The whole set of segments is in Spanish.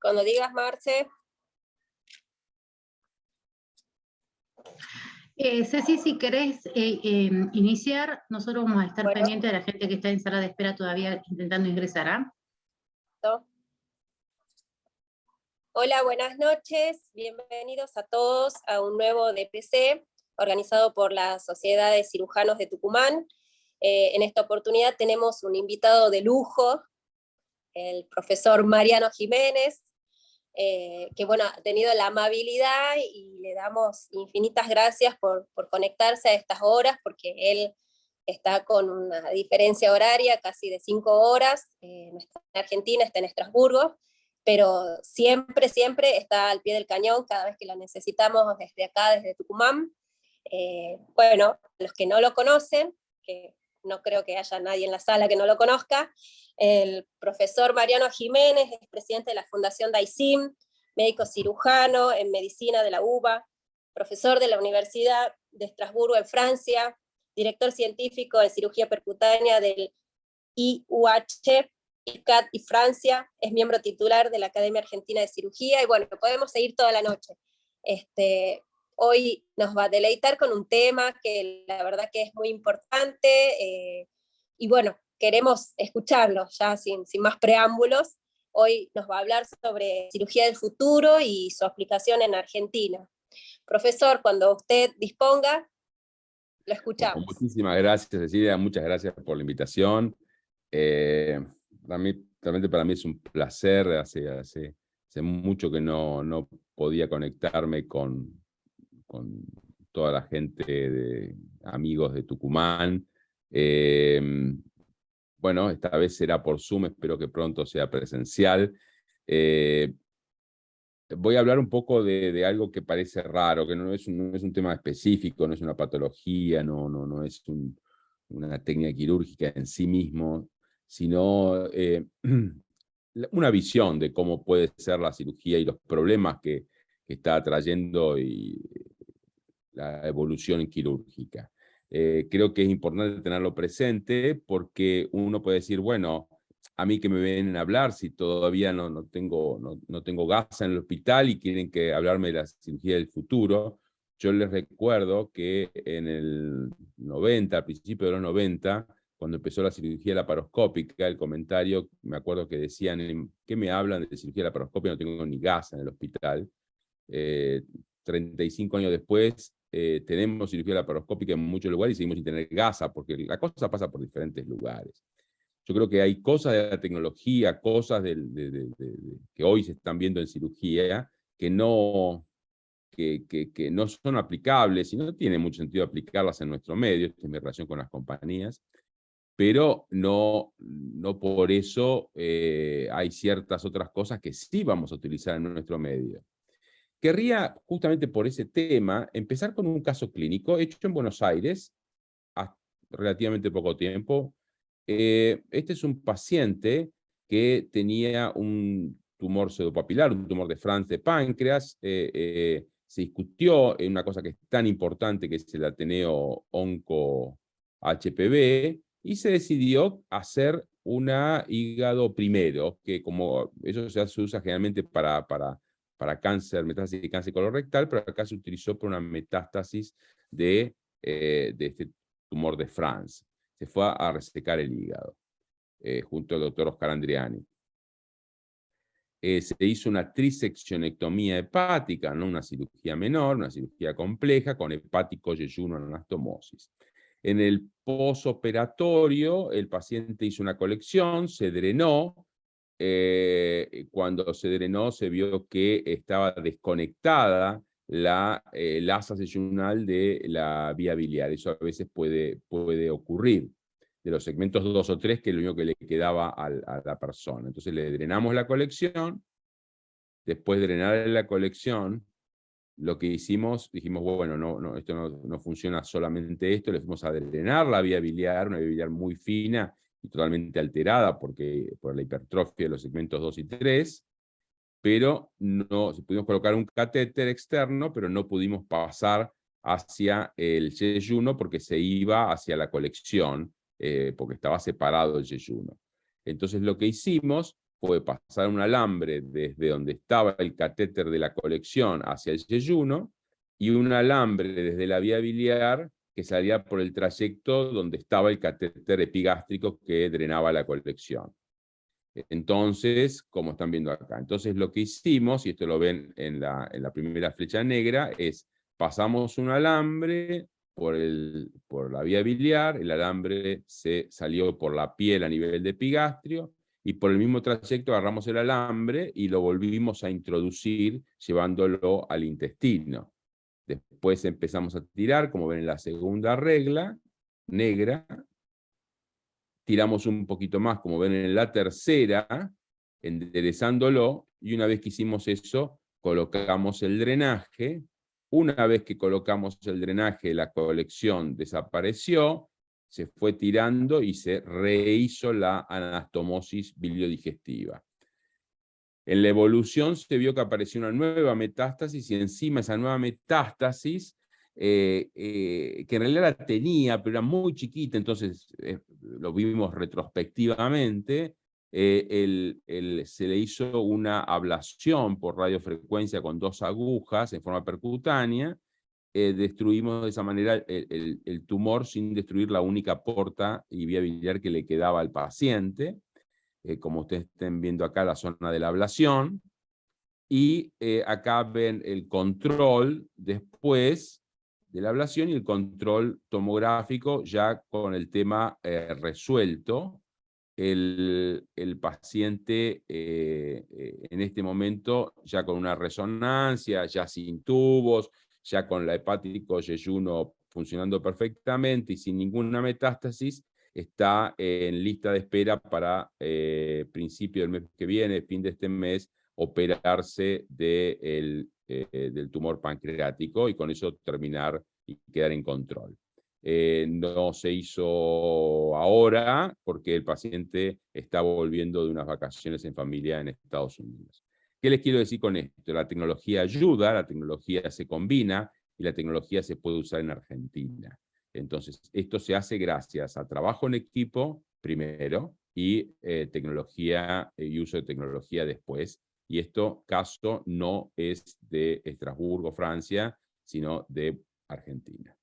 Cuando digas, Marce. Ceci, si querés iniciar, nosotros vamos a estar pendientes de la gente que está en sala de espera todavía intentando ingresar, ¿ah? Hola, buenas noches. Bienvenidos a todos a un nuevo DPC organizado por la Sociedad de Cirujanos de Tucumán. En esta oportunidad tenemos un invitado de lujo, el profesor Mariano Jiménez, que bueno, ha tenido la amabilidad y le damos infinitas gracias por conectarse a estas horas, porque él está con una diferencia horaria casi de 5 horas, no está en Argentina, está en Estrasburgo, pero siempre, siempre está al pie del cañón cada vez que lo necesitamos desde acá, desde Tucumán. Bueno, los que no lo conocen, que no creo que haya nadie en la sala que no lo conozca, el profesor Mariano Jiménez es presidente de la Fundación DAICIM, médico cirujano en medicina de la UBA, profesor de la Universidad de Estrasburgo en Francia, director científico en cirugía percutánea del IUH, ICAT y Francia, es miembro titular de la Academia Argentina de Cirugía, y bueno, podemos seguir toda la noche. Hoy nos va a deleitar con un tema que la verdad que es muy importante, y bueno, queremos escucharlo ya sin más preámbulos. Hoy nos va a hablar sobre cirugía del futuro y su aplicación en Argentina. Profesor, cuando usted disponga, lo escuchamos. Bueno, muchísimas gracias, Cecilia, muchas gracias por la invitación. Realmente para mí es un placer, hace mucho que no podía conectarme con toda la gente, amigos de Tucumán. Bueno, esta vez será por Zoom, espero que pronto sea presencial. Voy a hablar un poco de algo que parece raro, que no es un tema específico, no es una patología, no es una técnica quirúrgica en sí mismo, sino una visión de cómo puede ser la cirugía y los problemas que está trayendo la evolución quirúrgica. Creo que es importante tenerlo presente porque uno puede decir, bueno, a mí que me vienen a hablar si todavía no tengo gasa en el hospital y quieren hablarme de la cirugía del futuro. Yo les recuerdo que en el 90, al principio de los 90, cuando empezó la cirugía laparoscópica, el comentario, me acuerdo que decían, ¿qué me hablan de cirugía laparoscópica? No tengo ni gasa en el hospital. 35 años después, tenemos cirugía laparoscópica en muchos lugares y seguimos sin tener gasa, porque la cosa pasa por diferentes lugares. Yo creo que hay cosas de la tecnología, cosas que hoy se están viendo en cirugía, que no son aplicables, y no tiene mucho sentido aplicarlas en nuestro medio, esta es mi relación con las compañías, pero no por eso hay ciertas otras cosas que sí vamos a utilizar en nuestro medio. Querría, justamente por ese tema, empezar con un caso clínico hecho en Buenos Aires, hace relativamente poco tiempo. Este es un paciente que tenía un tumor pseudopapilar, un tumor de Franz de páncreas. Se discutió en una cosa que es tan importante, que es el Ateneo Onco HPV, y se decidió hacer una hígado primero, que como eso se usa generalmente para cáncer, metástasis de cáncer colorectal, pero acá se utilizó por una metástasis de este tumor de Franz. Se fue a resecar el hígado, junto al doctor Oscar Andriani. Se hizo una triseccionectomía hepática, no una cirugía menor, una cirugía compleja, con hepático yeyuno anastomosis. En el posoperatorio, el paciente hizo una colección, se drenó. Cuando se drenó, se vio que estaba desconectada la asa yeyunal de la vía biliar. Eso a veces puede ocurrir, de los segmentos 2 o 3, que es lo único que le quedaba a la persona. Entonces le drenamos la colección. Después de drenar la colección, lo que hicimos, dijimos, bueno, esto no funciona solamente esto, le fuimos a drenar la vía biliar, una vía biliar muy fina y totalmente alterada por la hipertrofia de los segmentos 2 y 3, pero pudimos colocar un catéter externo, pero no pudimos pasar hacia el yeyuno porque se iba hacia la colección, porque estaba separado el yeyuno. Entonces lo que hicimos fue pasar un alambre desde donde estaba el catéter de la colección hacia el yeyuno, y un alambre desde la vía biliar que salía por el trayecto donde estaba el catéter epigástrico que drenaba la colección. Entonces, como están viendo acá, entonces lo que hicimos, y esto lo ven en la primera flecha negra, es pasamos un alambre por la vía biliar, el alambre se salió por la piel a nivel de epigastrio, y por el mismo trayecto agarramos el alambre y lo volvimos a introducir llevándolo al intestino. Después empezamos a tirar, como ven en la segunda regla, negra, tiramos un poquito más, como ven en la tercera, enderezándolo, y una vez que hicimos eso, colocamos el drenaje. Una vez que colocamos el drenaje, la colección desapareció, se fue tirando y se rehizo la anastomosis biliodigestiva. En la evolución se vio que apareció una nueva metástasis, y encima esa nueva metástasis, que en realidad la tenía, pero era muy chiquita, entonces lo vimos retrospectivamente, se le hizo una ablación por radiofrecuencia con 2 agujas en forma percutánea. Destruimos de esa manera el tumor sin destruir la única porta y vía biliar que le quedaba al paciente. Como ustedes estén viendo acá, la zona de la ablación, y acá ven el control después de la ablación y el control tomográfico ya con el tema resuelto. El paciente en este momento ya con una resonancia, ya sin tubos, ya con la hepático yeyuno funcionando perfectamente y sin ninguna metástasis, está en lista de espera para principio del mes que viene, fin de este mes, operarse del tumor pancreático y con eso terminar y quedar en control. No se hizo ahora porque el paciente está volviendo de unas vacaciones en familia en Estados Unidos. ¿Qué les quiero decir con esto? La tecnología ayuda, la tecnología se combina y la tecnología se puede usar en Argentina. Entonces, esto se hace gracias a trabajo en equipo primero y tecnología y uso de tecnología después. Y esto caso no es de Estrasburgo, Francia, sino de Argentina.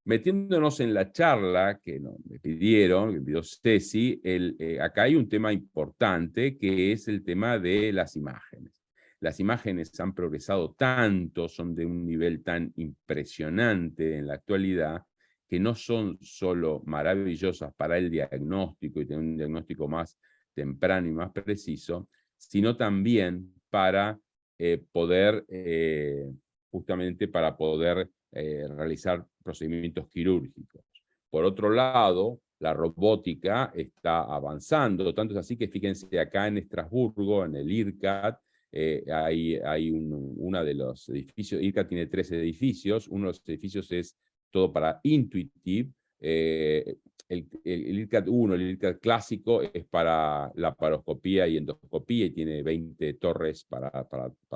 Metiéndonos en la charla que me pidieron, que pidió Ceci, acá hay un tema importante que es el tema de las imágenes. Las imágenes han progresado tanto, son de un nivel tan impresionante en la actualidad, que no son solo maravillosas para el diagnóstico y tener un diagnóstico más temprano y más preciso, sino también para justamente para poder realizar procedimientos quirúrgicos. Por otro lado, la robótica está avanzando, tanto es así que fíjense acá en Estrasburgo, en el IRCAD, hay uno de los edificios, IRCAD tiene 3 edificios, uno de los edificios es todo para Intuitive, el IRCAD 1, el IRCAD clásico, es para laparoscopía y endoscopía y tiene 20 torres para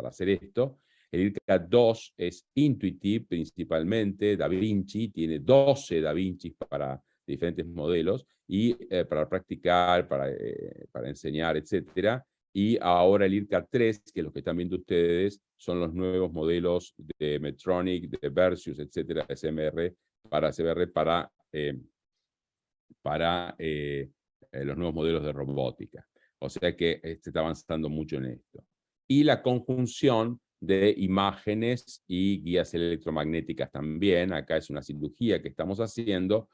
hacer esto. El IRCAD 2 es Intuitive principalmente, Da Vinci, tiene 12 Da Vinci para diferentes modelos, y para practicar, para enseñar, etc. Y ahora el IRCAD 3, que los que están viendo ustedes, son los nuevos modelos de Medtronic, de Versus, etc., SMR, para CBR, para los nuevos modelos de robótica. O sea que se está avanzando mucho en esto. Y la conjunción de imágenes y guías electromagnéticas también. Acá es una cirugía que estamos haciendo,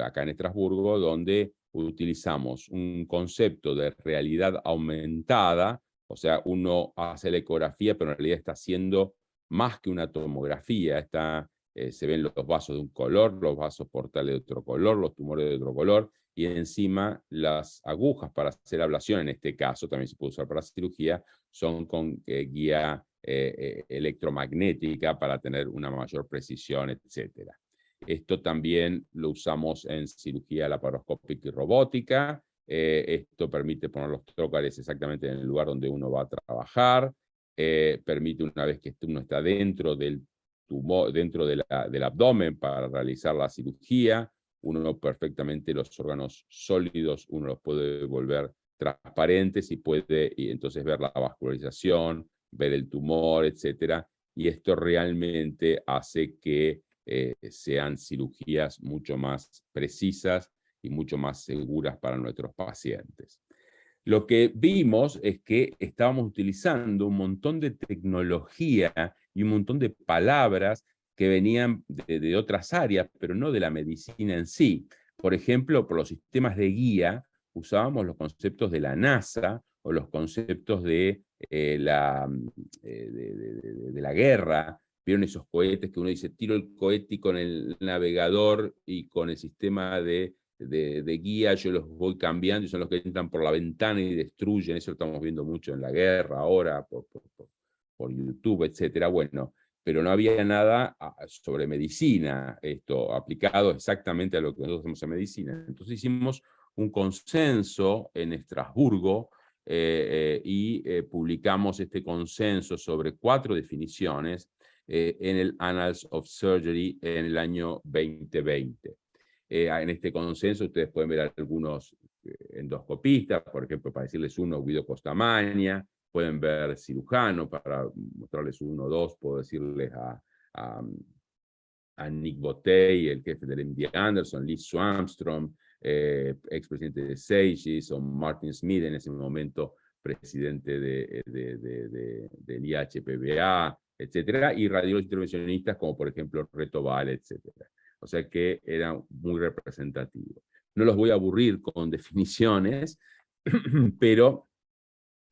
acá en Estrasburgo, donde utilizamos un concepto de realidad aumentada, o sea, uno hace la ecografía, pero en realidad está haciendo más que una tomografía, se ven los vasos de un color, los vasos portales de otro color, los tumores de otro color, y encima las agujas para hacer ablación, en este caso también se puede usar para cirugía, son con guía electromagnética para tener una mayor precisión, etc. Esto también lo usamos en cirugía laparoscópica y robótica. Esto permite poner los trócares exactamente en el lugar donde uno va a trabajar. Permite, una vez que uno está dentro del tumor, dentro del abdomen para realizar la cirugía, uno perfectamente los órganos sólidos, uno los puede volver transparentes y entonces ver la vascularización, ver el tumor, etc. Y esto realmente hace que sean cirugías mucho más precisas y mucho más seguras para nuestros pacientes. Lo que vimos es que estábamos utilizando un montón de tecnología y un montón de palabras que venían de otras áreas, pero no de la medicina en sí. Por ejemplo, por los sistemas de guía, usábamos los conceptos de la NASA o los conceptos de la guerra. Vieron esos cohetes que uno dice, tiro el cohete y con el navegador y con el sistema de guía, yo los voy cambiando y son los que entran por la ventana y destruyen. Eso lo estamos viendo mucho en la guerra ahora, por YouTube, etcétera. Bueno, pero no había nada sobre medicina, esto aplicado exactamente a lo que nosotros hacemos en medicina. Entonces hicimos un consenso en Estrasburgo y publicamos este consenso sobre 4 definiciones en el Annals of Surgery en el año 2020. En este consenso ustedes pueden ver algunos endoscopistas, por ejemplo, para decirles uno, Guido Costamagna, pueden ver cirujano, para mostrarles uno o dos, puedo decirles a Nick Botey, el jefe del MD Anderson, Lee Swamstrom, expresidente de SAGES, o Martin Smith, en ese momento presidente del IHPBA, etcétera, y radiólogos intervencionistas como por ejemplo Reto Vale, etcétera. O sea que era muy representativo. No los voy a aburrir con definiciones, pero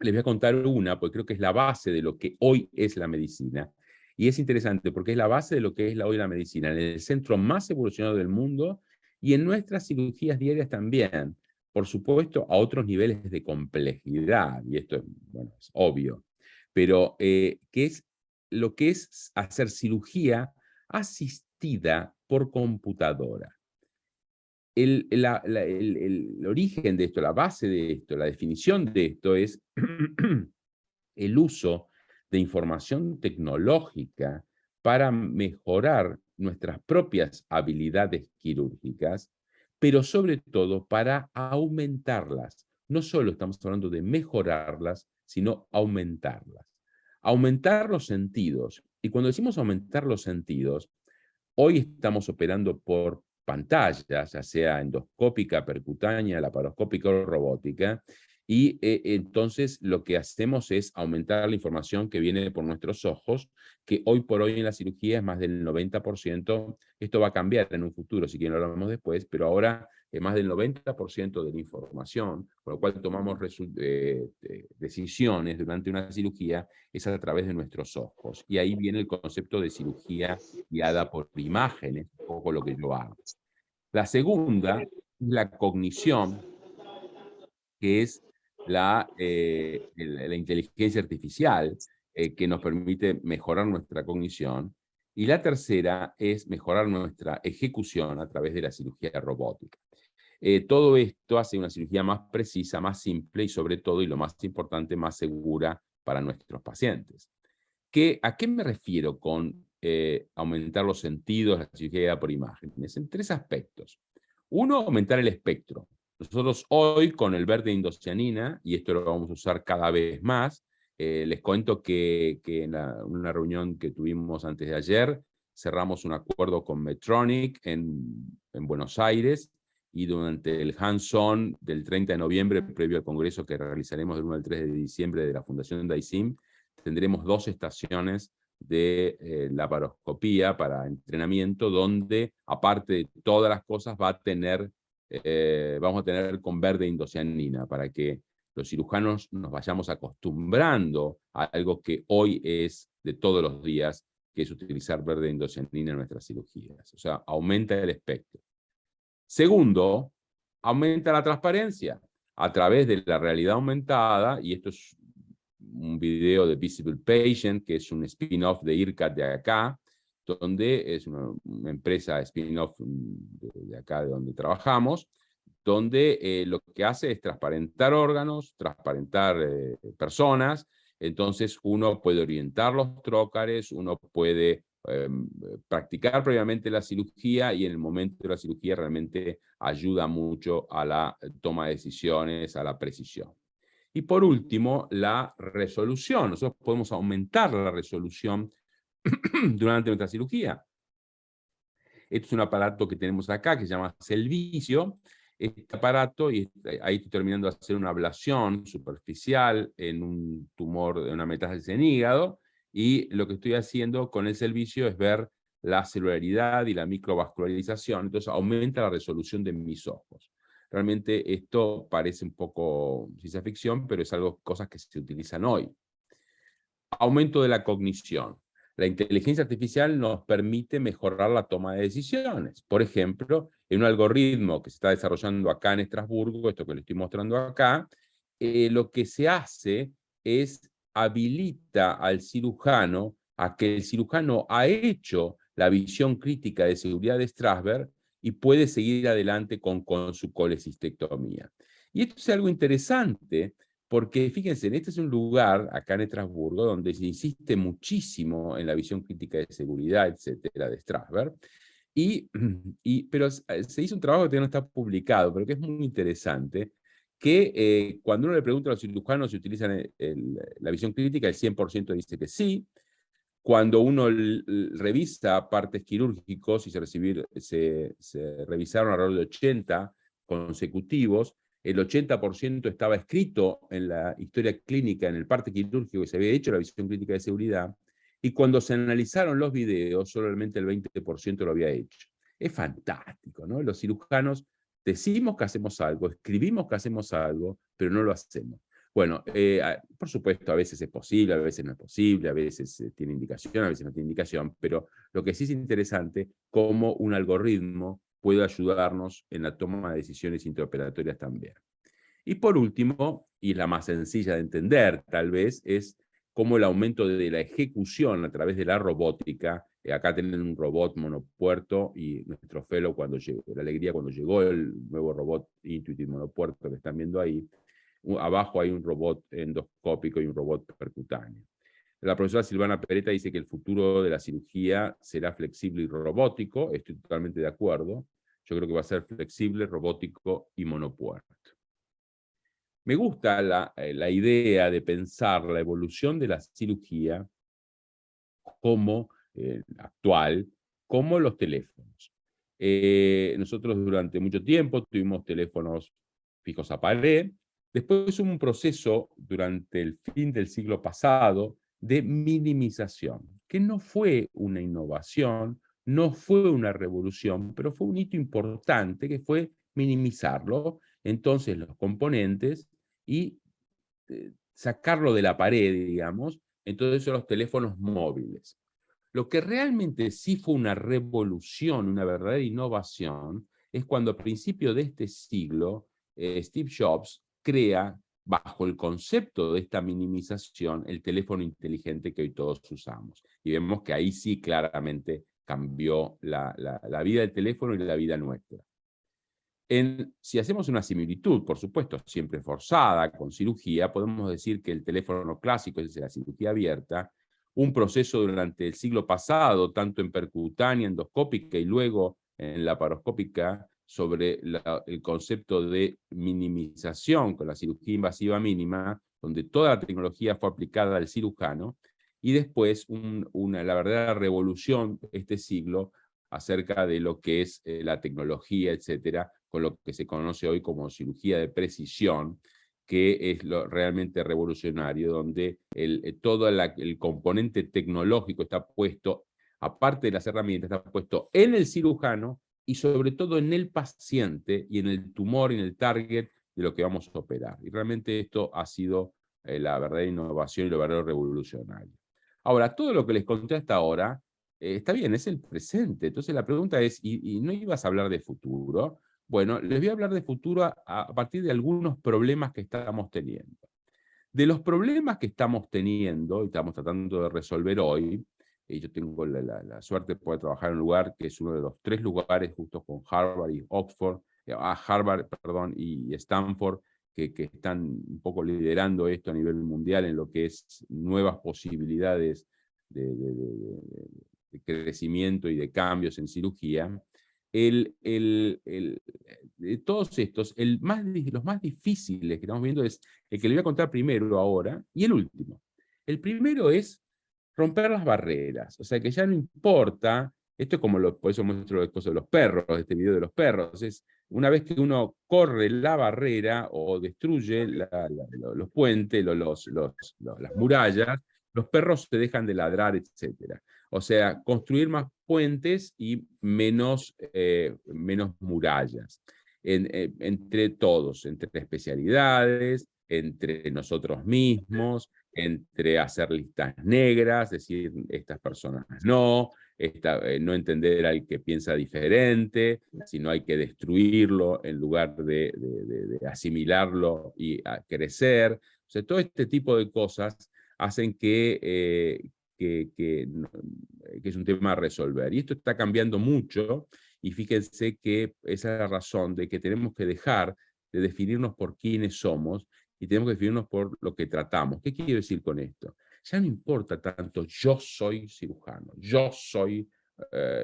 les voy a contar una, porque creo que es la base de lo que hoy es la medicina. Y es interesante porque es la base de lo que es hoy la medicina, en el centro más evolucionado del mundo y en nuestras cirugías diarias también. Por supuesto, a otros niveles de complejidad, y esto bueno, es obvio, pero que es lo que es hacer cirugía asistida por computadora. El origen de esto, la base de esto, la definición de esto es el uso de información tecnológica para mejorar nuestras propias habilidades quirúrgicas, pero sobre todo para aumentarlas. No solo estamos hablando de mejorarlas, sino aumentarlas. Aumentar los sentidos. Y cuando decimos aumentar los sentidos, hoy estamos operando por pantallas, ya sea endoscópica, percutánea, laparoscópica o robótica, y entonces lo que hacemos es aumentar la información que viene por nuestros ojos, que hoy por hoy en la cirugía es más del 90%. Esto va a cambiar en un futuro, si quieren lo hablamos después, pero ahora es más del 90% de la información, con lo cual tomamos decisiones durante una cirugía, es a través de nuestros ojos. Y ahí viene el concepto de cirugía guiada por imágenes, un poco lo que yo hago. La segunda es la cognición, que es la inteligencia artificial, que nos permite mejorar nuestra cognición. Y la tercera es mejorar nuestra ejecución a través de la cirugía robótica. Todo esto hace una cirugía más precisa, más simple y sobre todo, y lo más importante, más segura para nuestros pacientes. ¿A qué me refiero con aumentar los sentidos, la cirugía por imágenes? En 3 aspectos. Uno, aumentar el espectro. Nosotros hoy con el verde indocianina, y esto lo vamos a usar cada vez más, les cuento que en una reunión que tuvimos antes de ayer, cerramos un acuerdo con Medtronic en Buenos Aires, y durante el hands-on del 30 de noviembre, previo al congreso que realizaremos del 1 al 3 de diciembre de la Fundación DAISIM, tendremos 2 estaciones de laparoscopía para entrenamiento, donde, aparte de todas las cosas, vamos a tener con verde indocianina, para que los cirujanos nos vayamos acostumbrando a algo que hoy es de todos los días, que es utilizar verde indocianina en nuestras cirugías. O sea, aumenta el espectro. Segundo, aumenta la transparencia a través de la realidad aumentada, y esto es un video de Visible Patient, que es un spin-off de IRCAD de acá, donde es una empresa spin-off de acá de donde trabajamos, donde lo que hace es transparentar órganos, transparentar personas. Entonces uno puede orientar los trócares, uno puede practicar previamente la cirugía, y en el momento de la cirugía realmente ayuda mucho a la toma de decisiones, a la precisión. Y por último, la resolución. Nosotros podemos aumentar la resolución durante nuestra cirugía. Este es un aparato que tenemos acá que se llama Cellvision. Este aparato, y ahí estoy terminando de hacer una ablación superficial en un tumor, de una metástasis en hígado, y lo que estoy haciendo con el Cellvision es ver la celularidad y la microvascularización, entonces aumenta la resolución de mis ojos. Realmente esto parece un poco ciencia ficción, pero es algo, cosas que se utilizan hoy. Aumento de la cognición. La inteligencia artificial nos permite mejorar la toma de decisiones. Por ejemplo, en un algoritmo que se está desarrollando acá en Estrasburgo, esto que le estoy mostrando acá, lo que se hace es habilita al cirujano a que el cirujano ha hecho la visión crítica de seguridad de Strasberg y puede seguir adelante con su colecistectomía. Y esto es algo interesante, porque fíjense, este es un lugar, acá en Estrasburgo, donde se insiste muchísimo en la visión crítica de seguridad, etcétera, de Strasberg, pero se hizo un trabajo que todavía no está publicado, pero que es muy interesante, que cuando uno le pregunta a los cirujanos si utilizan la visión crítica, el 100% dice que sí. Cuando uno revisa partes quirúrgicos y se revisaron alrededor de 80 consecutivos, el 80% estaba escrito en la historia clínica, en el parte quirúrgico que se había hecho la visión crítica de seguridad, y cuando se analizaron los videos, solamente el 20% lo había hecho. Es fantástico, ¿no? Los cirujanos decimos que hacemos algo, escribimos que hacemos algo, pero no lo hacemos. Bueno, por supuesto, a veces es posible, a veces no es posible, a veces tiene indicación, a veces no tiene indicación, pero lo que sí es interesante, cómo un algoritmo puede ayudarnos en la toma de decisiones intraoperatorias también. Y por último, y la más sencilla de entender tal vez, es cómo el aumento de la ejecución a través de la robótica. Acá tienen un robot monopuerto, y nuestro fellow, cuando llegó, la alegría cuando llegó el nuevo robot Intuitive monopuerto que están viendo ahí, abajo hay un robot endoscópico y un robot percutáneo. La profesora Silvana Peretta dice que el futuro de la cirugía será flexible y robótico. Estoy totalmente de acuerdo. Yo creo que va a ser flexible, robótico y monopuerto. Me gusta la idea de pensar la evolución de la cirugía como actual, como los teléfonos. Nosotros durante mucho tiempo tuvimos teléfonos fijos a pared. Después hubo un proceso durante el fin del siglo pasado de minimización, que no fue una innovación, no fue una revolución, pero fue un hito importante que fue minimizarlo. Entonces los componentes y sacarlo de la pared, digamos. Entonces son los teléfonos móviles. Lo que realmente sí fue una revolución, una verdadera innovación, es cuando a principios de este siglo Steve Jobs crea, bajo el concepto de esta minimización, el teléfono inteligente que hoy todos usamos. Y vemos que ahí sí claramente cambió la vida del teléfono y la vida nuestra. Si hacemos una similitud, por supuesto, siempre forzada, con cirugía, podemos decir que el teléfono clásico, es decir, la cirugía abierta, un proceso durante el siglo pasado, tanto en percutánea, endoscópica y luego en laparoscópica, sobre el concepto de minimización con la cirugía invasiva mínima, donde toda la tecnología fue aplicada al cirujano, y después la verdadera revolución este siglo acerca de lo que es la tecnología, etcétera, con lo que se conoce hoy como cirugía de precisión, que es lo realmente revolucionario, donde todo el componente tecnológico está puesto, aparte de las herramientas, está puesto en el cirujano y sobre todo en el paciente y en el tumor, en el target de lo que vamos a operar. Y realmente esto ha sido la verdadera innovación y lo verdadero revolucionario. Ahora, todo lo que les conté hasta ahora, está bien, es el presente. Entonces la pregunta es, ¿y no ibas a hablar de futuro? Bueno, les voy a hablar de futuro a partir de algunos problemas que estamos teniendo. De los problemas que estamos teniendo y estamos tratando de resolver hoy, yo tengo la suerte de poder trabajar en un lugar que es uno de los 3 lugares justo con Harvard y Oxford, Harvard, perdón, y Stanford, que están un poco liderando esto a nivel mundial en lo que es nuevas posibilidades de crecimiento y de cambios en cirugía, de todos estos, los más difíciles que estamos viendo es el que le voy a contar primero ahora y el último. El primero es romper las barreras, o sea que ya no importa, esto es como, por eso muestro las cosas de los perros, este video de los perros, es una vez que uno corre la barrera o destruye los puentes, las murallas, los perros se dejan de ladrar, etc. O sea, construir más puentes y menos murallas. Entre todos, entre especialidades, entre nosotros mismos, entre hacer listas negras, decir estas personas no, no entender al que piensa diferente, sino hay que destruirlo en lugar de asimilarlo y crecer. O sea, todo este tipo de cosas hacen que es un tema a resolver. Y esto está cambiando mucho, y fíjense que esa es la razón de que tenemos que dejar de definirnos por quiénes somos y tenemos que definirnos por lo que tratamos. ¿Qué quiero decir con esto? Ya no importa tanto yo soy cirujano, yo soy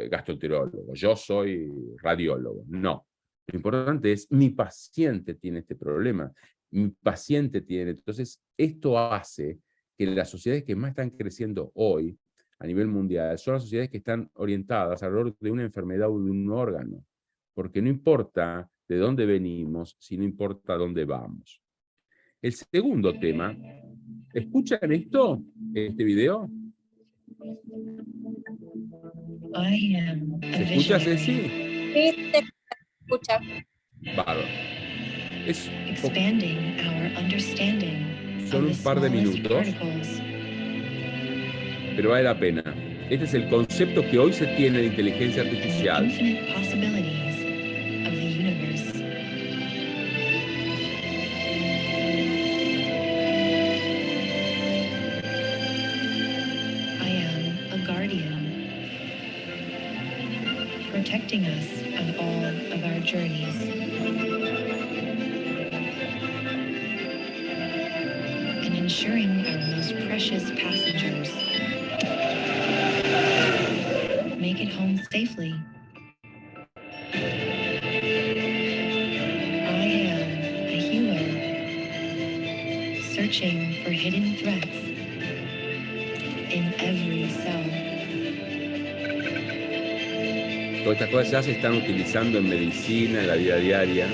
gastroenterólogo, yo soy radiólogo. No. Lo importante es mi paciente tiene este problema, mi paciente tiene. Entonces, esto hace que las sociedades que más están creciendo hoy a nivel mundial son las sociedades que están orientadas alrededor de una enfermedad o de un órgano. Porque no importa de dónde venimos, sino importa dónde vamos. El segundo tema, ¿escuchan esto? ¿Este video? ¿Se escucha, Ceci? Sí, se escucha. Bárbaro. Son un par de minutos, pero vale la pena. Este es el concepto que hoy se tiene de inteligencia artificial. Protecting us on all of our journeys. And ensuring our most precious passengers make it home safely. I am a healer, searching for hidden threats in every cell. Todas estas cosas ya se están utilizando en medicina, en la vida diaria.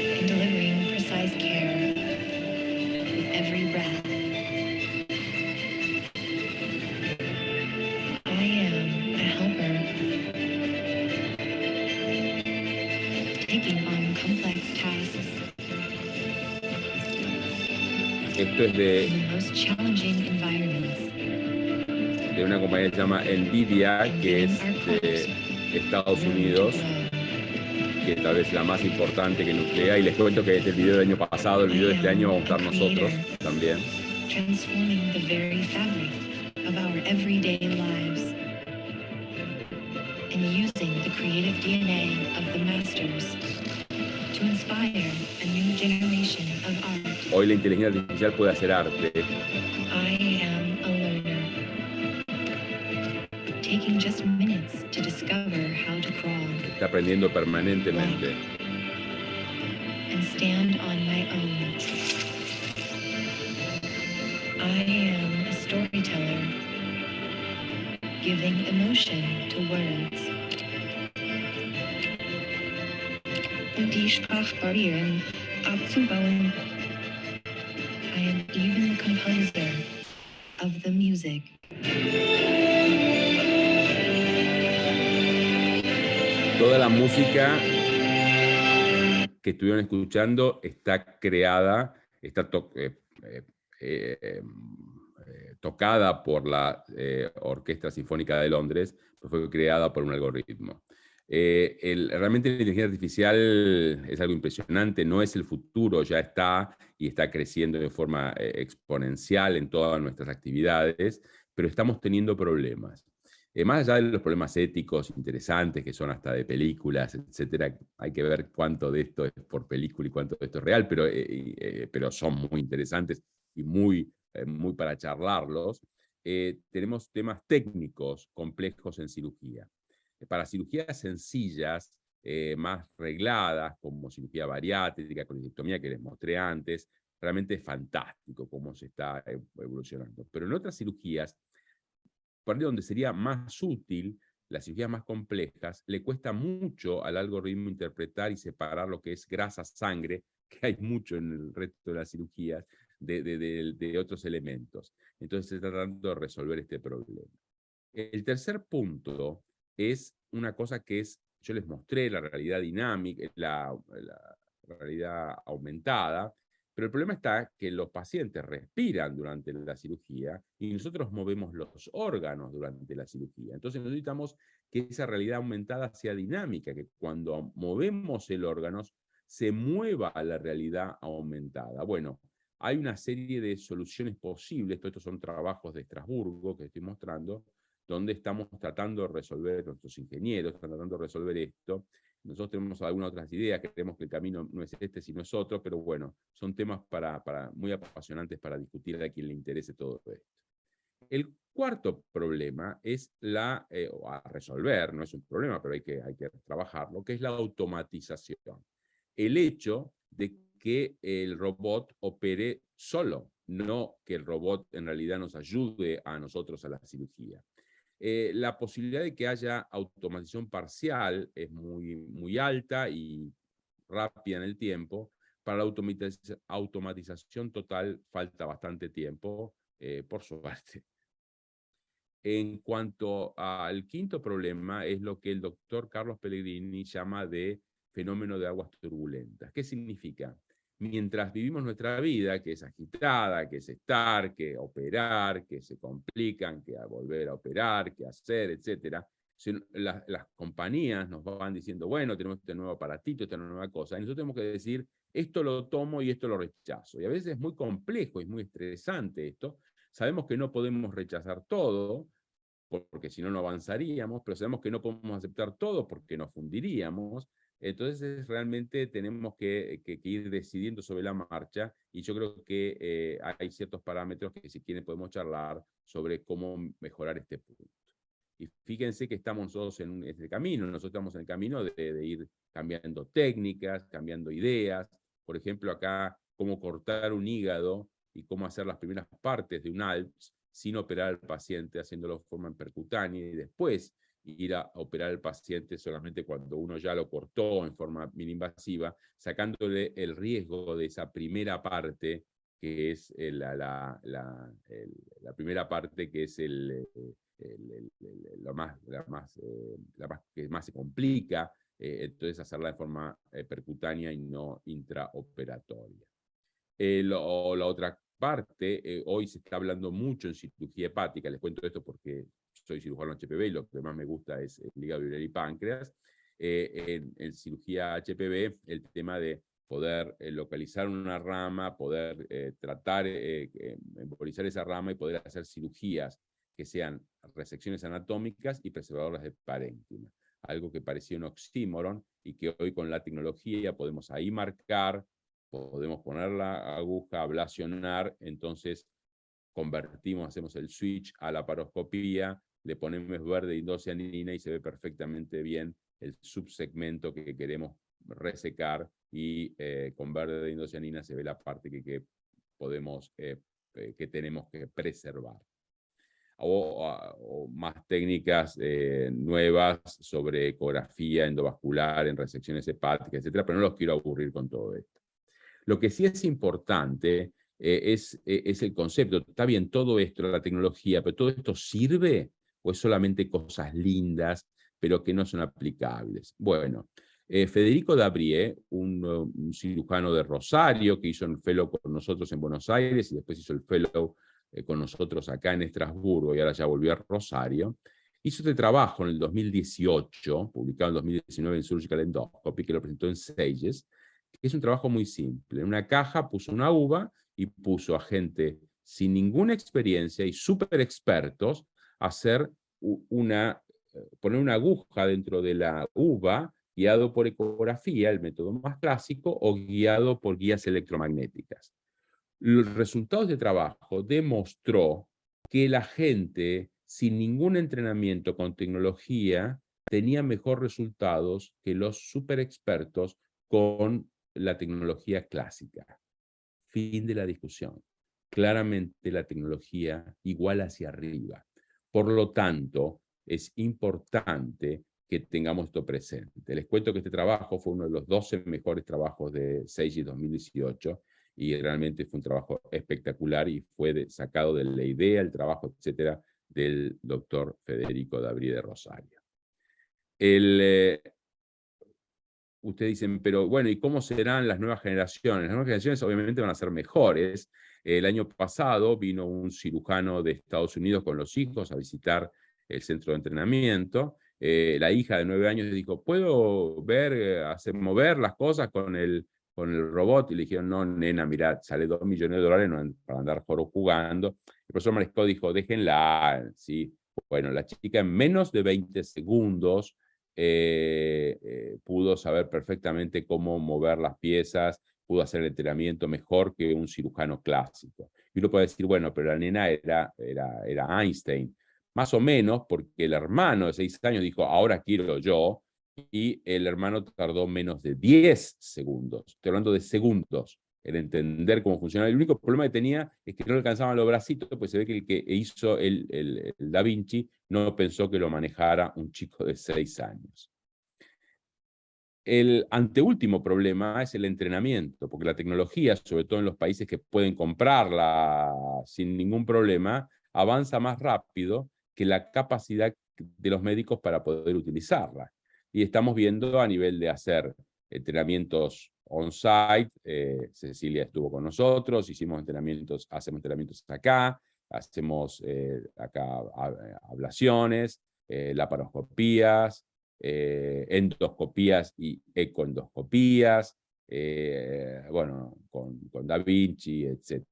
Esto es de una compañía que se llama NVIDIA, que es de Estados Unidos, que tal vez es la más importante que nuclea, y les cuento que es el video del año pasado, el video de este año vamos a estar nosotros también. Transforming the very fabric of our everyday lives and using the creative DNA of the masters to inspire a new generation of art. Hoy la inteligencia artificial puede hacer arte. I am a learner, taking just minutes to discover how to crawl. Está aprendiendo permanentemente. And stand on my own. I am a storyteller, giving emotion to words. Die Sprachbarrieren abzubauen. I am even the composer of the music. Toda la música que estuvieron escuchando está creada, está tocada por la Orquesta Sinfónica de Londres, pero fue creada por un algoritmo. Realmente la inteligencia artificial es algo impresionante, no es el futuro, ya está y está creciendo de forma exponencial en todas nuestras actividades, pero estamos teniendo problemas. Más allá de los problemas éticos interesantes, que son hasta de películas, etcétera, hay que ver cuánto de esto es por película y cuánto de esto es real, pero son muy interesantes y muy para charlarlos. tenemos temas técnicos complejos en cirugía. Para cirugías sencillas, más regladas, como cirugía bariátrica, colectomía que les mostré antes, realmente es fantástico cómo se está evolucionando. Pero en otras cirugías, por ahí donde sería más útil, las cirugías más complejas, le cuesta mucho al algoritmo interpretar y separar lo que es grasa-sangre, que hay mucho en el resto de las cirugías, de otros elementos. Entonces se está tratando de resolver este problema. El tercer punto es una cosa que es, yo les mostré la realidad dinámica, la realidad aumentada, pero el problema está que los pacientes respiran durante la cirugía y nosotros movemos los órganos durante la cirugía. Entonces necesitamos que esa realidad aumentada sea dinámica, que cuando movemos el órgano se mueva a la realidad aumentada. Bueno, hay una serie de soluciones posibles, estos son trabajos de Estrasburgo que estoy mostrando, donde estamos tratando de resolver, nuestros ingenieros están tratando de resolver esto. Nosotros tenemos algunas otras ideas, creemos que el camino no es este, sino es otro, pero bueno, son temas muy apasionantes para discutir a quien le interese todo esto. El cuarto problema es a resolver, no es un problema, pero hay que trabajarlo, que es la automatización. El hecho de que el robot opere solo, no que el robot en realidad nos ayude a nosotros a la cirugía. La posibilidad de que haya automatización parcial es muy alta y rápida en el tiempo. Para la automatización total falta bastante tiempo, por suerte. En cuanto al quinto problema, es lo que el doctor Carlos Pellegrini llama de fenómeno de aguas turbulentas. ¿Qué significa? Mientras vivimos nuestra vida, que es agitada, que es estar, que operar, que se complican, que a volver a operar, que hacer, etc., las compañías nos van diciendo, bueno, tenemos este nuevo aparatito, esta nueva cosa, y nosotros tenemos que decir, esto lo tomo y esto lo rechazo. Y a veces es muy complejo, es muy estresante esto. Sabemos que no podemos rechazar todo, porque si no, no avanzaríamos, pero sabemos que no podemos aceptar todo porque nos fundiríamos. Entonces, realmente tenemos que ir decidiendo sobre la marcha, y yo creo que hay ciertos parámetros que, si quieren, podemos charlar sobre cómo mejorar este punto. Y fíjense que estamos nosotros en este camino, nosotros estamos en el camino de ir cambiando técnicas, cambiando ideas. Por ejemplo, acá, cómo cortar un hígado y cómo hacer las primeras partes de un ALPS sin operar al paciente, haciéndolo de forma percutánea, y después ir a operar al paciente solamente cuando uno ya lo cortó en forma mini-invasiva, sacándole el riesgo de esa primera parte, que es la primera parte que es la que más se complica, entonces hacerla de forma percutánea y no intraoperatoria. La otra parte, hoy se está hablando mucho en cirugía hepática, les cuento esto porque soy cirujano HPV y lo que más me gusta es el hígado, biliar y páncreas. En cirugía HPV, el tema de poder localizar una rama, poder tratar, embolizar esa rama y poder hacer cirugías que sean resecciones anatómicas y preservadoras de parénquima. Algo que parecía un oxímoron y que hoy con la tecnología podemos ahí marcar, podemos poner la aguja, ablacionar, entonces hacemos el switch a la laparoscopía, le ponemos verde indocianina y se ve perfectamente bien el subsegmento que queremos resecar, y con verde indocianina se ve la parte que tenemos que preservar. O más técnicas nuevas sobre ecografía endovascular en resecciones hepáticas, etc., pero no los quiero aburrir con todo esto. Lo que sí es importante es el concepto. Está bien todo esto, la tecnología, pero ¿todo esto sirve o es solamente cosas lindas, pero que no son aplicables? Bueno, Federico Dabrie, un cirujano de Rosario, que hizo el fellow con nosotros en Buenos Aires y después hizo el fellow con nosotros acá en Estrasburgo, y ahora ya volvió a Rosario, hizo este trabajo en el 2018, publicado en 2019 en Surgical Endoscopy, que lo presentó en Sages, que es un trabajo muy simple. En una caja puso una uva y puso a gente sin ninguna experiencia y súper expertos a poner una aguja dentro de la uva, guiado por ecografía, el método más clásico, o guiado por guías electromagnéticas. Los resultados de trabajo demostró que la gente sin ningún entrenamiento con tecnología tenía mejor resultados que los super expertos con la tecnología clásica. Fin de la discusión. Claramente la tecnología igual hacia arriba. Por lo tanto, es importante que tengamos esto presente. Les cuento que este trabajo fue uno de los 12 mejores trabajos de Seiji 2018 y realmente fue un trabajo espectacular y fue sacado de la idea, el trabajo, etcétera, del doctor Federico Dabrí de Rosario. Ustedes dicen, pero bueno, ¿y cómo serán las nuevas generaciones? Las nuevas generaciones obviamente van a ser mejores. El año pasado vino un cirujano de Estados Unidos con los hijos a visitar el centro de entrenamiento. La hija de 9 años dijo, ¿puedo ver, mover las cosas con el robot? Y le dijeron, no, nena, mirá, sale $2 millones para andar jugando. El profesor Mariscal dijo, déjenla, ¿sí? Bueno, la chica en menos de 20 segundos pudo saber perfectamente cómo mover las piezas, pudo hacer el entrenamiento mejor que un cirujano clásico. Y uno puede decir, bueno, pero la nena era Einstein. Más o menos, porque el hermano de 6 años dijo, ahora quiero yo, y el hermano tardó menos de 10 segundos. Estoy hablando de segundos en entender cómo funcionaba. El único problema que tenía es que no le alcanzaban los bracitos, pues se ve que el que hizo el Da Vinci no pensó que lo manejara un chico de 6 años. El anteúltimo problema es el entrenamiento, porque la tecnología, sobre todo en los países que pueden comprarla sin ningún problema, avanza más rápido que la capacidad de los médicos para poder utilizarla. Y estamos viendo a nivel de hacer entrenamientos on-site, Cecilia estuvo con nosotros, hacemos entrenamientos acá, hacemos acá ablaciones, laparoscopías, endoscopías y ecoendoscopías, bueno, con Da Vinci, etc.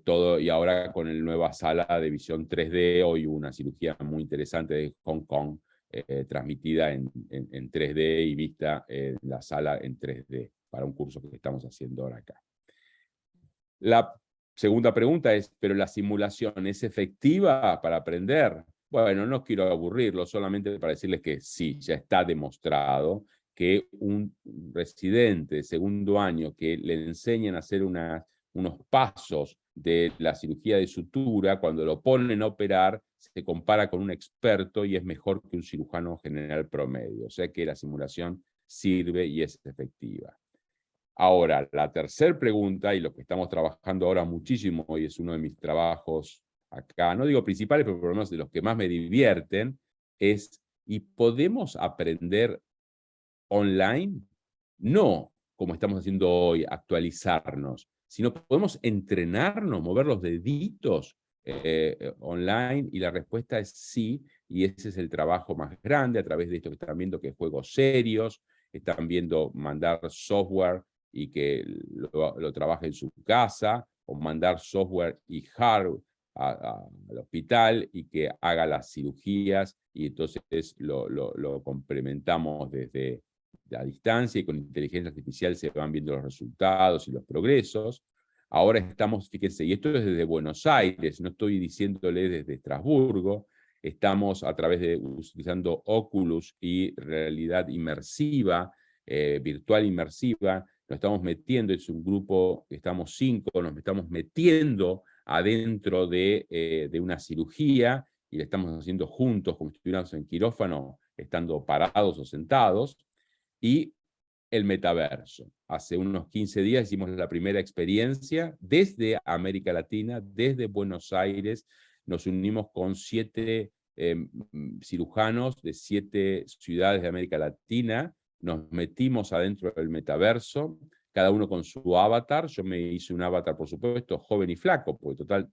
Todo, y ahora con la nueva sala de visión 3D, hoy una cirugía muy interesante de Hong Kong, transmitida en 3D y vista en la sala en 3D, para un curso que estamos haciendo ahora acá. La segunda pregunta es, ¿pero la simulación es efectiva para aprender? Bueno, no quiero aburrirlo, solamente para decirles que sí, ya está demostrado que un residente de segundo año que le enseñan a hacer unos pasos de la cirugía de sutura, cuando lo ponen a operar, se compara con un experto y es mejor que un cirujano general promedio. O sea que la simulación sirve y es efectiva. Ahora, la tercera pregunta, y lo que estamos trabajando ahora muchísimo, y es uno de mis trabajos acá, no digo principales, pero por lo menos de los que más me divierten, es, ¿y podemos aprender online? No, como estamos haciendo hoy, actualizarnos, sino podemos entrenarnos, mover los deditos online, y la respuesta es sí, y ese es el trabajo más grande a través de esto que están viendo, que juegos serios, están viendo mandar software y que lo trabaje en su casa, o mandar software y hardware al hospital y que haga las cirugías, y entonces lo complementamos desde la distancia, y con inteligencia artificial se van viendo los resultados y los progresos. Ahora estamos, fíjense, y esto es desde Buenos Aires, no estoy diciéndole desde Estrasburgo, estamos a través de utilizando Oculus y realidad inmersiva, virtual inmersiva, nos estamos metiendo, es un grupo, estamos 5, nos estamos metiendo adentro de una cirugía, y la estamos haciendo juntos, como si estuviéramos en quirófano, estando parados o sentados. Y el metaverso. Hace unos 15 días hicimos la primera experiencia desde América Latina, desde Buenos Aires. Nos unimos con 7 cirujanos de 7 ciudades de América Latina. Nos metimos adentro del metaverso, cada uno con su avatar. Yo me hice un avatar, por supuesto, joven y flaco, porque total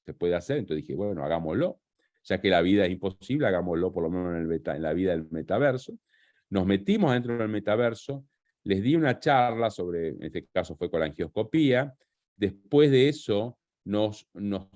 se puede hacer. Entonces dije, bueno, hagámoslo. Ya que la vida es imposible, hagámoslo por lo menos en la vida del metaverso. Nos metimos dentro del metaverso, les di una charla sobre, en este caso fue colangioscopía. Después de eso nos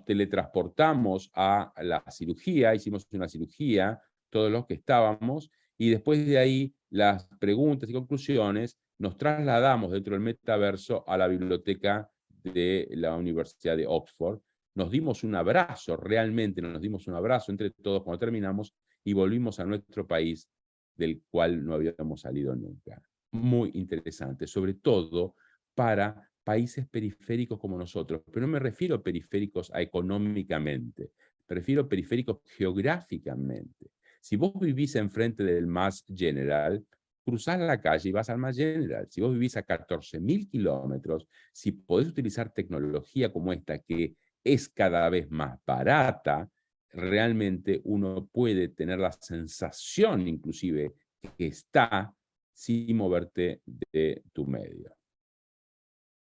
teletransportamos a la cirugía, hicimos una cirugía, todos los que estábamos, y después de ahí las preguntas y conclusiones nos trasladamos dentro del metaverso a la biblioteca de la Universidad de Oxford, nos dimos un abrazo, realmente nos dimos un abrazo entre todos cuando terminamos y volvimos a nuestro país del cual no habíamos salido nunca. Muy interesante, sobre todo para países periféricos como nosotros, pero no me refiero a periféricos económicamente, me refiero a periféricos geográficamente. Si vos vivís enfrente del Mass General, cruzás la calle y vas al Mass General. Si vos vivís a 14.000 kilómetros, si podés utilizar tecnología como esta, que es cada vez más barata, realmente uno puede tener la sensación, inclusive, que está sin moverte de tu medio.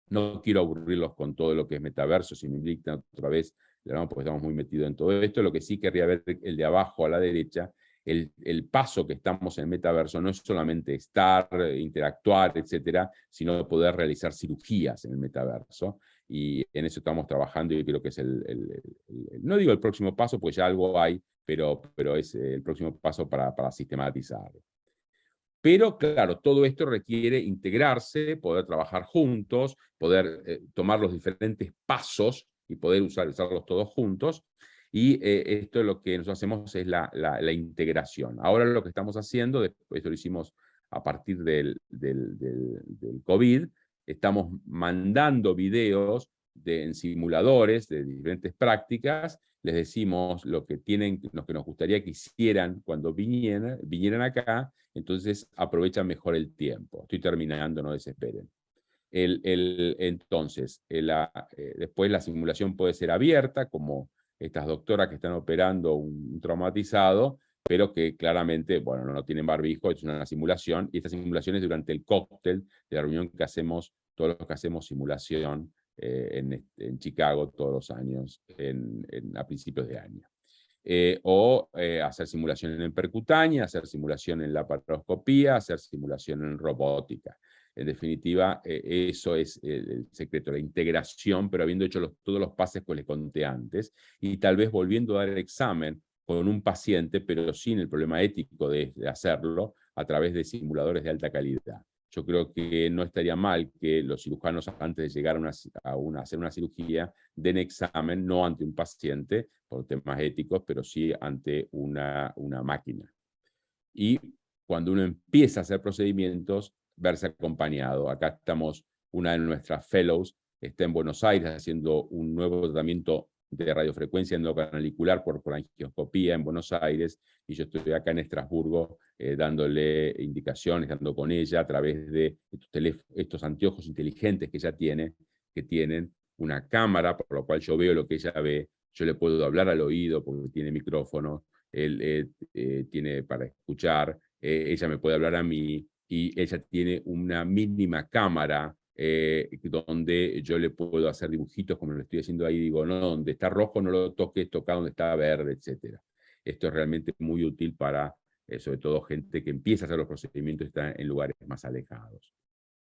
No quiero aburrirlos con todo lo que es metaverso, si me invitan otra vez, porque estamos muy metidos en todo esto. Lo que sí querría ver el de abajo a la derecha, el paso que estamos en el metaverso no es solamente estar, interactuar, etcétera, sino poder realizar cirugías en el metaverso. Y en eso estamos trabajando y creo que es no digo el próximo paso, pues ya algo hay, pero es el próximo paso para sistematizarlo. Pero, claro, todo esto requiere integrarse, poder trabajar juntos, poder tomar los diferentes pasos y poder usarlos todos juntos. Y esto es lo que nosotros hacemos, es la integración. Ahora lo que estamos haciendo, después lo hicimos a partir del COVID, estamos mandando videos en simuladores de diferentes prácticas, les decimos lo que nos gustaría que hicieran cuando vinieran acá, entonces aprovechan mejor el tiempo. Estoy terminando, no desesperen. Entonces, después la simulación puede ser abierta, como estas doctoras que están operando un traumatizado, pero que claramente, bueno, no tienen barbijo, es una simulación, y esta simulación es durante el cóctel de la reunión que hacemos, todos los que hacemos simulación en Chicago todos los años, a principios de año. Hacer simulación en percutánea, hacer simulación en laparoscopía, hacer simulación en robótica. En definitiva, eso es el secreto, la integración, pero habiendo hecho todos los pases que les conté antes, y tal vez volviendo a dar el examen con un paciente, pero sin el problema ético de hacerlo a través de simuladores de alta calidad. Yo creo que no estaría mal que los cirujanos, antes de llegar a hacer una cirugía, den examen, no ante un paciente, por temas éticos, pero sí ante una máquina. Y cuando uno empieza a hacer procedimientos, verse acompañado. Acá estamos, una de nuestras fellows está en Buenos Aires haciendo un nuevo tratamiento de radiofrecuencia endocanalicular por angioscopía en Buenos Aires, y yo estoy acá en Estrasburgo dándole indicaciones, dando con ella a través de estos anteojos inteligentes que ella tiene, que tienen una cámara, por lo cual yo veo lo que ella ve, yo le puedo hablar al oído porque tiene micrófono, él tiene para escuchar, ella me puede hablar a mí, y ella tiene una mínima cámara donde yo le puedo hacer dibujitos como lo estoy haciendo ahí, digo, no, donde está rojo no lo toques, toca donde está verde, etc. Esto es realmente muy útil para, sobre todo, gente que empieza a hacer los procedimientos y está en lugares más alejados.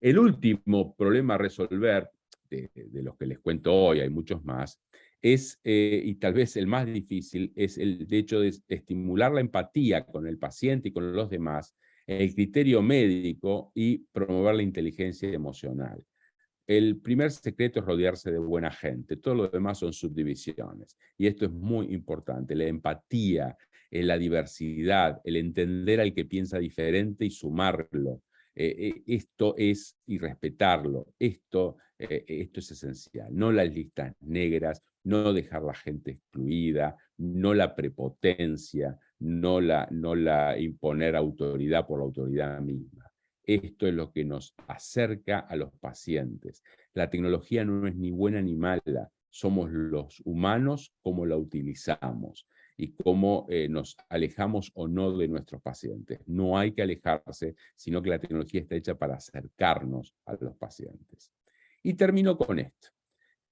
El último problema a resolver, de los que les cuento hoy, hay muchos más, es, y tal vez el más difícil, es el hecho de estimular la empatía con el paciente y con los demás, el criterio médico y promover la inteligencia emocional. El primer secreto es rodearse de buena gente, todo lo demás son subdivisiones. Y esto es muy importante, la empatía, la diversidad, el entender al que piensa diferente y sumarlo. Esto es, y respetarlo, esto es esencial. No las listas negras, no dejar la gente excluida, no la prepotencia, no la imponer autoridad por la autoridad misma. Esto es lo que nos acerca a los pacientes. La tecnología no es ni buena ni mala, somos los humanos cómo la utilizamos y cómo nos alejamos o no de nuestros pacientes. No hay que alejarse, sino que la tecnología está hecha para acercarnos a los pacientes. Y termino con esto.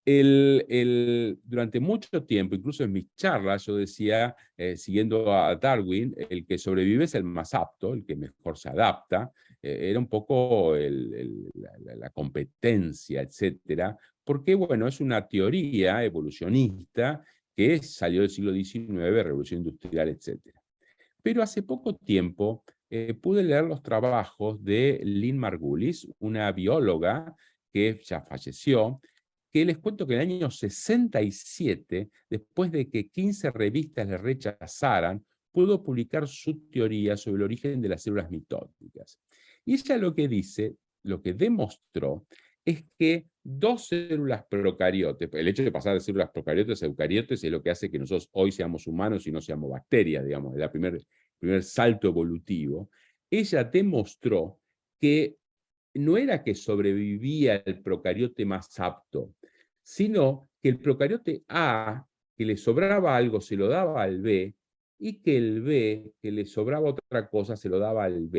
Durante mucho tiempo, incluso en mis charlas, yo decía, siguiendo a Darwin, el que sobrevive es el más apto, el que mejor se adapta. Era un poco la competencia, etcétera, porque, bueno, es una teoría evolucionista que salió del siglo XIX, revolución industrial, etcétera. Pero hace poco tiempo pude leer los trabajos de Lynn Margulis, una bióloga que ya falleció, que les cuento que en el año 67, después de que 15 revistas le rechazaran, pudo publicar su teoría sobre el origen de las células mitóticas. Y ella lo que dice, lo que demostró, es que dos células procariotes, el hecho de pasar de células procariotes a eucariotes es lo que hace que nosotros hoy seamos humanos y no seamos bacterias, digamos, es el primer salto evolutivo. Ella demostró que no era que sobrevivía el procariote más apto, sino que el procariote A, que le sobraba algo, se lo daba al B, y que el B, que le sobraba otra cosa, se lo daba al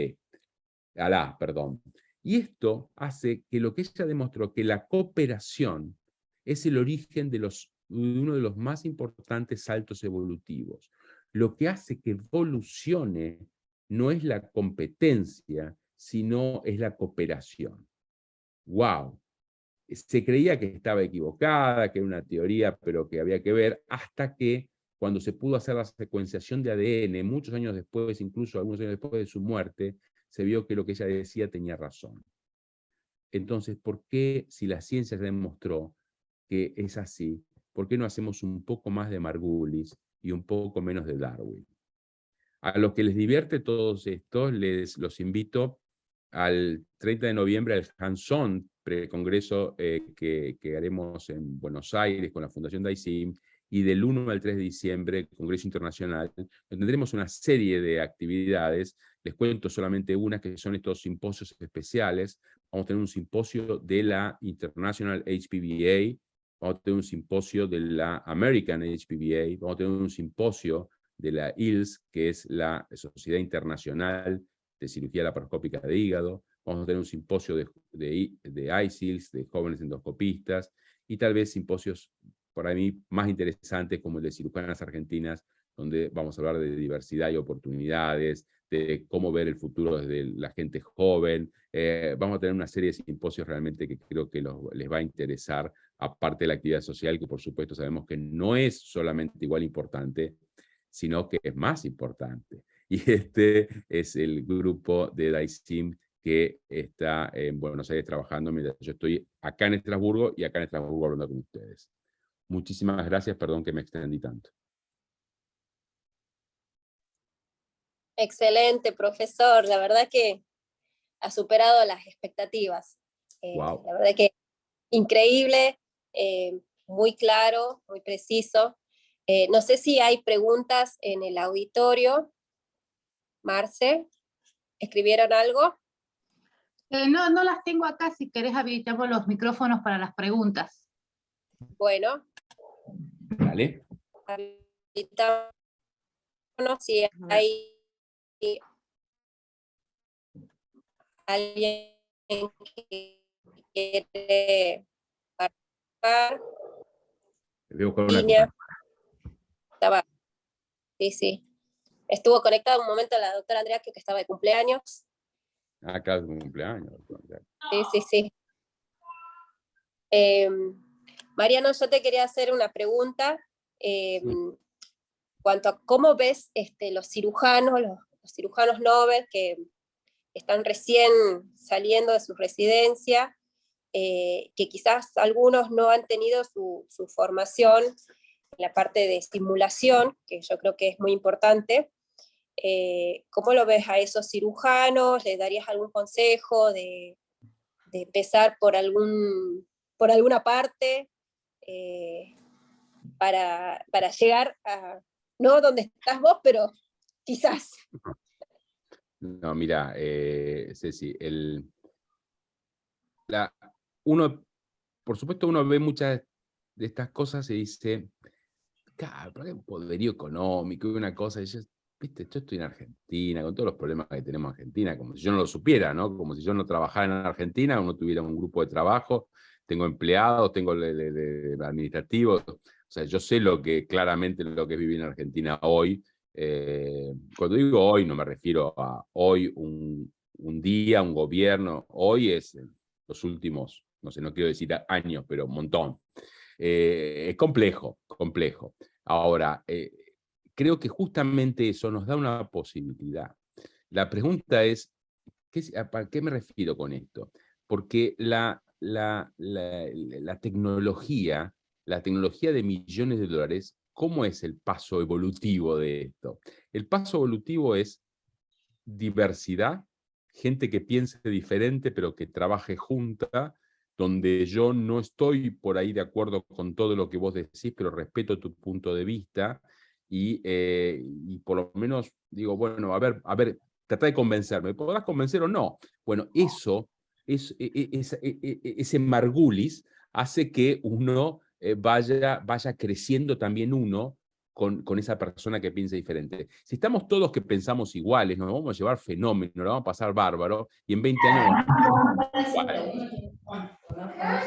A, perdón. Y esto hace que lo que ella demostró, que la cooperación es el origen de uno de los más importantes saltos evolutivos. Lo que hace que evolucione no es la competencia, sino es la cooperación. ¡Wow! Se creía que estaba equivocada, que era una teoría, pero que había que ver, hasta que cuando se pudo hacer la secuenciación de ADN, muchos años después, incluso algunos años después de su muerte, se vio que lo que ella decía tenía razón. Entonces, ¿por qué, si la ciencia ya demostró que es así, por qué no hacemos un poco más de Margulis y un poco menos de Darwin? A los que les divierte todos estos, los invito al 30 de noviembre al Hands-On precongreso que haremos en Buenos Aires con la Fundación DAICIM, y del 1 al 3 de diciembre, Congreso Internacional, tendremos una serie de actividades. Les cuento solamente unas, que son estos simposios especiales. Vamos a tener un simposio de la International HPVA, vamos a tener un simposio de la American HPVA, vamos a tener un simposio de la ILS, que es la Sociedad Internacional de Cirugía Laparoscópica de Hígado, vamos a tener un simposio de ISILS, de jóvenes endoscopistas, y tal vez simposios para mí más interesantes como el de cirujanas argentinas, donde vamos a hablar de diversidad y oportunidades, de cómo ver el futuro desde la gente joven. Vamos a tener una serie de simposios realmente que creo que les va a interesar, aparte de la actividad social, que por supuesto sabemos que no es solamente igual importante, sino que es más importante. Y este es el grupo de DAICIM que está en Buenos Aires trabajando, mientras yo estoy acá en Estrasburgo y acá en Estrasburgo hablando con ustedes. Muchísimas gracias, perdón que me extendí tanto. Excelente, profesor. La verdad que ha superado las expectativas. Wow. La verdad que increíble, muy claro, muy preciso. No sé si hay preguntas en el auditorio. Marce, ¿escribieron algo? No las tengo acá. Si querés habilitamos los micrófonos para las preguntas. Bueno. Dale. Habilitamos si hay alguien que quiere participar. Veo con Línea. Estaba. Sí. Estuvo conectada un momento la doctora Andrea, que estaba de cumpleaños. Acá es un cumpleaños. Sí. Mariano, yo te quería hacer una pregunta. Cuanto a cómo ves los cirujanos Nobel que están recién saliendo de su residencia, que quizás algunos no han tenido su formación en la parte de estimulación, que yo creo que es muy importante. ¿Cómo lo ves a esos cirujanos? ¿Les darías algún consejo de empezar por alguna parte para llegar a, no donde estás vos, pero quizás? No, mira, Ceci, por supuesto uno ve muchas de estas cosas y dice, claro, pero hay un poderío económico y una cosa, y yo estoy en Argentina, con todos los problemas que tenemos en Argentina, como si yo no lo supiera, ¿no? Como si yo no trabajara en Argentina, o no tuviera un grupo de trabajo, tengo empleados, tengo administrativos, o sea, yo sé claramente lo que es vivir en Argentina hoy. Cuando digo hoy, no me refiero a hoy, un día, un gobierno, hoy es los últimos, no sé, no quiero decir años, pero un montón. Es complejo. Ahora, creo que justamente eso nos da una posibilidad. La pregunta es, ¿a qué me refiero con esto? Porque la la tecnología de millones de dólares, ¿cómo es el paso evolutivo de esto? El paso evolutivo es diversidad, gente que piense diferente pero que trabaje junta, donde yo no estoy por ahí de acuerdo con todo lo que vos decís, pero respeto tu punto de vista, y por lo menos digo, bueno, a ver, trata de convencerme, ¿podrás convencer o no? Bueno, eso, ese margulis hace que uno vaya creciendo también uno con esa persona que piensa diferente. Si estamos todos que pensamos iguales, nos vamos a llevar fenómeno, nos vamos a pasar bárbaro, y en 20 años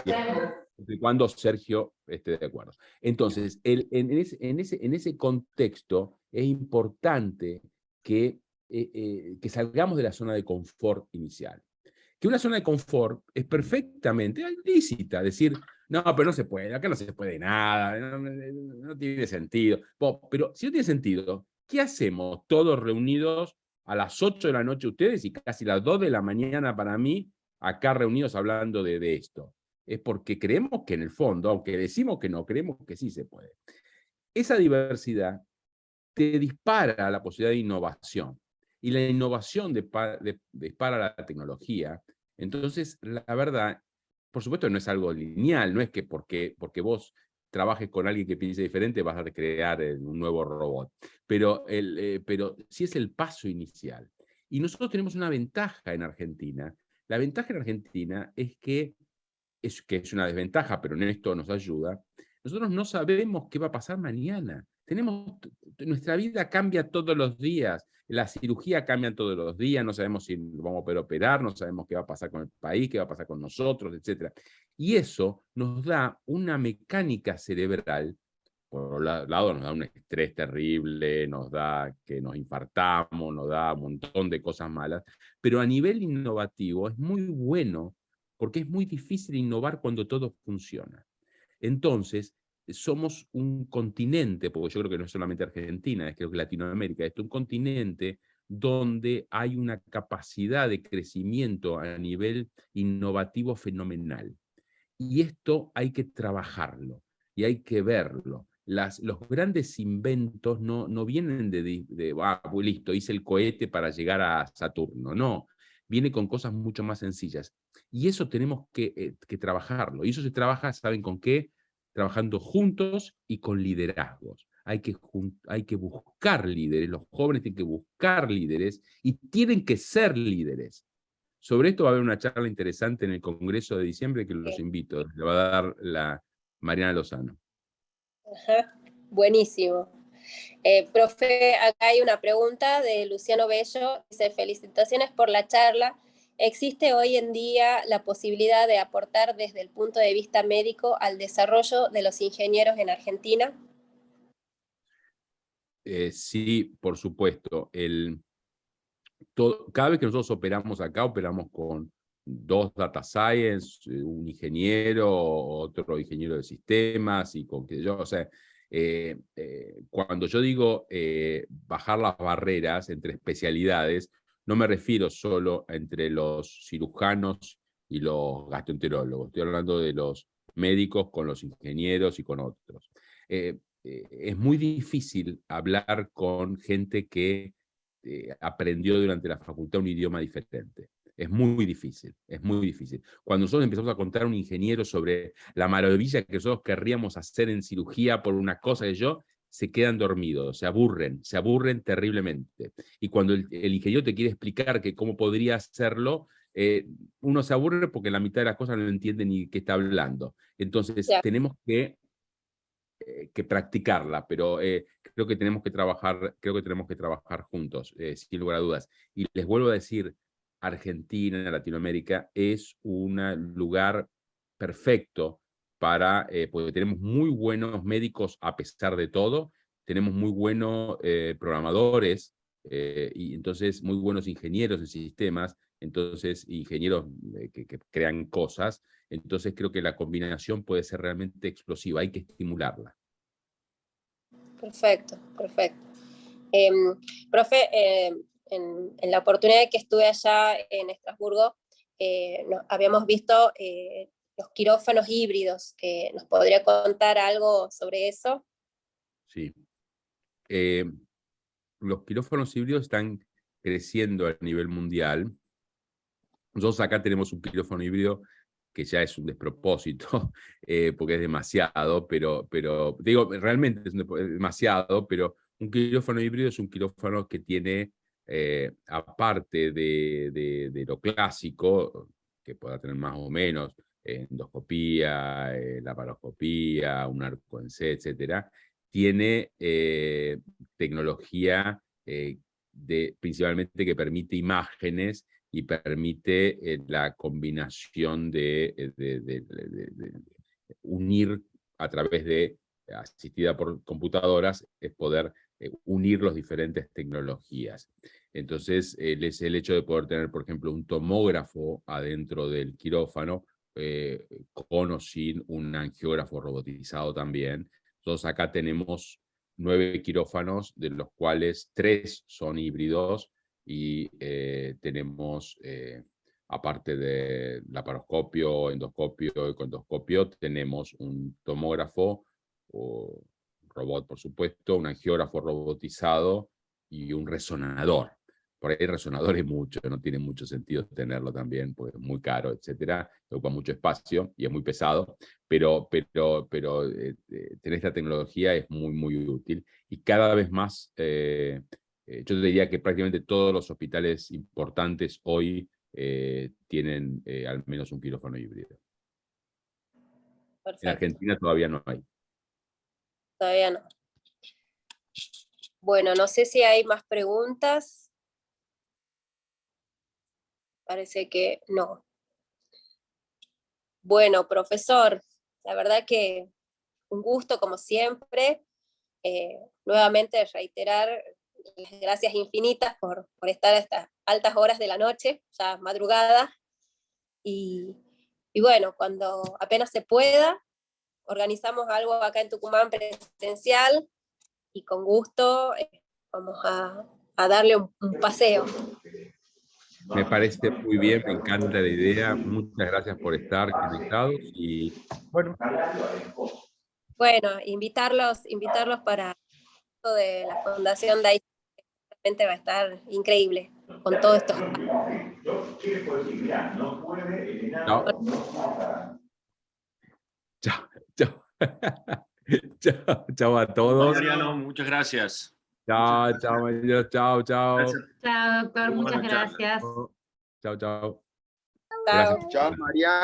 siempre y cuando Sergio esté de acuerdo. Entonces, en ese contexto es importante que salgamos de la zona de confort inicial. Que una zona de confort es perfectamente lícita, decir, no, pero no se puede, acá no se puede nada, no tiene sentido. Pero si no tiene sentido, ¿qué hacemos todos reunidos a las 8 de la noche ustedes y casi las 2 de la mañana para mí, acá reunidos hablando de esto? Es porque creemos que en el fondo, aunque decimos que no, creemos que sí se puede. Esa diversidad te dispara la posibilidad de innovación. Y la innovación dispara la tecnología. Entonces, la verdad, por supuesto no es algo lineal, no es que porque vos trabajes con alguien que piense diferente vas a crear un nuevo robot. Pero sí es el paso inicial. Y nosotros tenemos una ventaja en Argentina. La ventaja en Argentina es que es una desventaja, pero en esto nos ayuda. Nosotros no sabemos qué va a pasar mañana. Nuestra vida cambia todos los días, la cirugía cambia todos los días, no sabemos si vamos a poder operar, no sabemos qué va a pasar con el país, qué va a pasar con nosotros, etc. Y eso nos da una mecánica cerebral, por un lado nos da un estrés terrible, nos da que nos infartamos, nos da un montón de cosas malas, pero a nivel innovativo es muy bueno porque es muy difícil innovar cuando todo funciona. Entonces, somos un continente, porque yo creo que no es solamente Argentina, creo que Latinoamérica, es un continente donde hay una capacidad de crecimiento a nivel innovativo fenomenal. Y esto hay que trabajarlo y hay que verlo. Los grandes inventos no vienen pues listo, hice el cohete para llegar a Saturno, no. Viene con cosas mucho más sencillas. Y eso tenemos que trabajarlo. Y eso se trabaja, ¿saben con qué? Trabajando juntos y con liderazgos. Hay que buscar líderes, los jóvenes tienen que buscar líderes y tienen que ser líderes. Sobre esto va a haber una charla interesante en el Congreso de diciembre que los invito. Le va a dar la Mariana Lozano. Ajá, buenísimo. Profe, acá hay una pregunta de Luciano Bello. Dice, felicitaciones por la charla. ¿Existe hoy en día la posibilidad de aportar desde el punto de vista médico al desarrollo de los ingenieros en Argentina? Sí, por supuesto. Cada vez que nosotros operamos acá, operamos con 2 data science, un ingeniero, otro ingeniero de sistemas, y con que yo, o sea, cuando yo digo bajar las barreras entre especialidades, no me refiero solo entre los cirujanos y los gastroenterólogos, estoy hablando de los médicos con los ingenieros y con otros. Es muy difícil hablar con gente que aprendió durante la facultad un idioma diferente. Es muy difícil, es muy difícil. Cuando nosotros empezamos a contar a un ingeniero sobre la maravilla que nosotros querríamos hacer en cirugía por una cosa que se quedan dormidos, se aburren terriblemente. Y cuando el ingeniero te quiere explicar que cómo podría hacerlo, uno se aburre porque la mitad de las cosas no entiende ni qué está hablando. Entonces, tenemos que practicarla, pero creo que tenemos que trabajar juntos, sin lugar a dudas. Y les vuelvo a decir, Argentina, Latinoamérica, es un lugar perfecto porque tenemos muy buenos médicos a pesar de todo, tenemos muy buenos programadores, y entonces muy buenos ingenieros en sistemas, entonces ingenieros que crean cosas. Entonces creo que la combinación puede ser realmente explosiva, hay que estimularla. Perfecto, perfecto. Profe, en la oportunidad que estuve allá en Estrasburgo, habíamos visto los quirófanos híbridos. ¿Nos podría contar algo sobre eso? Sí. Los quirófanos híbridos están creciendo a nivel mundial. Nosotros acá tenemos un quirófano híbrido que ya es un despropósito, porque es demasiado, pero digo, realmente es demasiado, pero un quirófano híbrido es un quirófano que tiene, aparte de lo clásico, que pueda tener más o menos, endoscopía, laparoscopía, un arco en C, etc., tiene tecnología principalmente que permite imágenes y permite la combinación de unir a través de, asistida por computadoras, es poder unir las diferentes tecnologías. Entonces, es el hecho de poder tener, por ejemplo, un tomógrafo adentro del quirófano, con o sin un angiógrafo robotizado también. Entonces, acá tenemos 9 quirófanos, de los cuales 3 son híbridos, y tenemos, aparte de laparoscopio, endoscopio y condoscopio, tenemos un tomógrafo, o robot por supuesto, un angiógrafo robotizado y un resonador. Por ahí resonador es mucho, no tiene mucho sentido tenerlo también, porque es muy caro, etcétera, ocupa mucho espacio y es muy pesado, pero tener esta tecnología es muy, muy útil, y cada vez más, yo te diría que prácticamente todos los hospitales importantes hoy tienen al menos un quirófano híbrido. Perfecto. En Argentina todavía no hay. Todavía no. Bueno, no sé si hay más preguntas. Parece que no. Bueno, profesor, la verdad que un gusto como siempre. Nuevamente reiterar las gracias infinitas por estar a estas altas horas de la noche, ya madrugada. Y bueno, cuando apenas se pueda, organizamos algo acá en Tucumán presencial, y con gusto vamos a darle un paseo. Me parece muy bien, me encanta la idea. Muchas gracias por estar conectados y bueno. Bueno, invitarlos para esto de la Fundación DAIS, realmente va a estar increíble con todo esto. Chao. Chao, chao. Chao, chao a todos. Mariano, muchas gracias. Chao, chao, María. Chao, chao. Gracias. Chao, doctor, Muy muchas buena charla. gracias. Chao, chao. Chao. Gracias. Chao, Mariano.